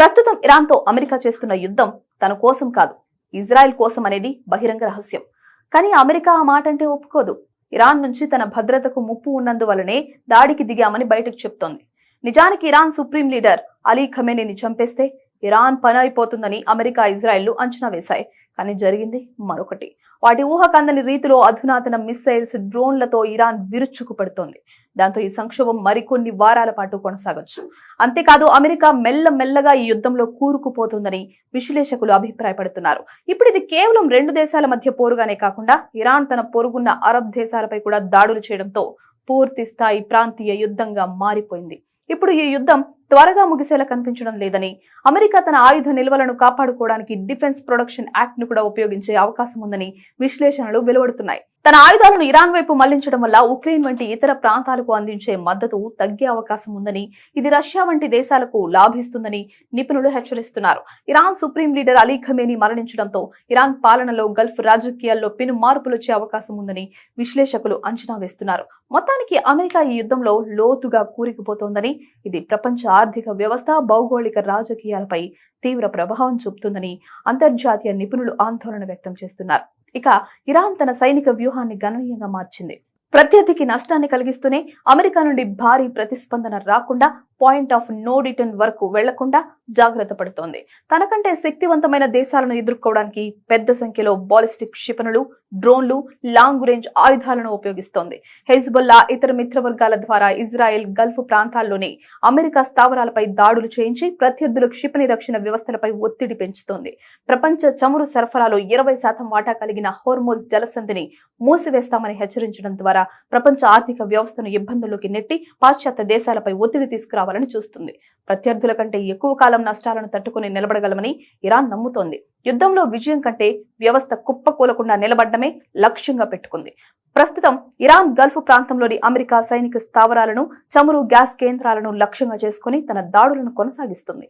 ప్రస్తుతం ఇరాన్తో అమెరికా చేస్తున్న యుద్ధం తన కోసం కాదు, ఇజ్రాయెల్ కోసం అనేది బహిరంగ రహస్యం. కానీ అమెరికా ఆ మాట అంటే ఒప్పుకోదు. ఇరాన్ నుంచి తన భద్రతకు ముప్పు ఉన్నందువలనే దాడికి దిగామని బయటకు చెప్తోంది. నిజానికి ఇరాన్ సుప్రీం లీడర్ అలీ ఖమేనీని చంపేస్తే ఇరాన్ పని అయిపోతుందని అమెరికా, ఇజ్రాయెల్ అంచనా వేశాయి. కానీ జరిగింది మరొకటి. వాటి ఊహకందని రీతిలో అధునాతన మిస్సైల్స్, డ్రోన్లతో ఇరాన్ విరుచుకు పడుతోంది. దాంతో ఈ సంక్షోభం మరికొన్ని వారాల పాటు కొనసాగొచ్చు. అంతేకాదు అమెరికా మెల్లమెల్లగా ఈ యుద్ధంలో కూరుకుపోతుందని విశ్లేషకులు అభిప్రాయపడుతున్నారు. ఇప్పుడు ఇది కేవలం రెండు దేశాల మధ్య పోరుగానే కాకుండా ఇరాన్ తన పొరుగున్న అరబ్ దేశాలపై కూడా దాడులు చేయడంతో పూర్తి స్థాయి ప్రాంతీయ యుద్ధంగా మారిపోయింది. ఇప్పుడు ఈ యుద్ధం త్వరగా ముగిసేలా కనిపించడం లేదని, అమెరికా తన ఆయుధ నిల్వలను కాపాడుకోవడానికి డిఫెన్స్ ప్రొడక్షన్ యాక్ట్ ను కూడా ఉపయోగించే అవకాశం ఉందని విశ్లేషణలు వెలువడుతున్నాయి. తన ఆయుధాలను ఇరాన్ వైపు మళ్లించడం వల్ల ఉక్రెయిన్ వంటి ఇతర ప్రాంతాలకు అందించే మద్దతు తగ్గే అవకాశం ఉందని, ఇది రష్యా వంటి దేశాలకు లాభిస్తుందని నిపుణులు హెచ్చరిస్తున్నారు. Iran supreme leader Ali Khamenei మరణించడంతో ఇరాన్ పాలనలో గల్ఫ్ రాజకీయాల్లో పెను మార్పులు వచ్చే అవకాశం ఉందని విశ్లేషకులు అంచనా వేస్తున్నారు. మొత్తానికి అమెరికా ఈ యుద్ధంలో లోతుగా కూరుకుపోతోందని, ఇది ప్రపంచ ఆర్థిక వ్యవస్థ, భౌగోళిక రాజకీయాలపై తీవ్ర ప్రభావం చూపుతుందని అంతర్జాతీయ నిపుణులు ఆందోళన వ్యక్తం చేస్తున్నారు. ఇక ఇరాన్ తన సైనిక వ్యూహాన్ని గణనీయంగా మార్చింది. ప్రత్యర్థికి నష్టాన్ని కలిగిస్తూనే అమెరికా నుండి భారీ ప్రతిస్పందన రాకుండా, పాయింట్ ఆఫ్ నో రిటర్న్ వరకు వెళ్లకుండా జాగ్రత్త పడుతోంది. తనకంటే శక్తివంతమైన దేశాలను ఎదుర్కోవడానికి పెద్ద సంఖ్యలో బాలిస్టిక్ క్షిపణులు, డ్రోన్లు, లాంగ్ రేంజ్ ఆయుధాలను ఉపయోగిస్తోంది. హెజ్బుల్లా, ఇతర మిత్రవర్గాల ద్వారా ఇజ్రాయెల్ గల్ఫ్ ప్రాంతాల్లోని అమెరికా స్థావరాలపై దాడులు చేయించి ప్రత్యర్థుల క్షిపణి రక్షణ వ్యవస్థలపై ఒత్తిడి పెంచుతోంది. ప్రపంచ చమురు సరఫరాలో 20% వాటా కలిగిన హోర్మోజ్ జలసంధిని మూసివేస్తామని హెచ్చరించడం ద్వారా ప్రపంచ ఆర్థిక వ్యవస్థను ఇబ్బందుల్లోకి నెట్టి పాశ్చాత్య దేశాలపై ఒత్తిడి తీసుకురావాలని చూస్తుంది. ప్రత్యర్థుల కంటే ఎక్కువ కాలం నష్టాలను తట్టుకుని నిలబడగలమని ఇరాన్ నమ్ముతోంది. యుద్ధంలో విజయం కంటే వ్యవస్థ కుప్పకూలకుండా నిలబడమే లక్ష్యంగా పెట్టుకుంది. ప్రస్తుతం ఇరాన్ గల్ఫ్ ప్రాంతంలోని అమెరికా సైనిక స్థావరాలను, చమురు, గ్యాస్ కేంద్రాలను లక్ష్యంగా చేసుకుని తన దాడులను కొనసాగిస్తుంది.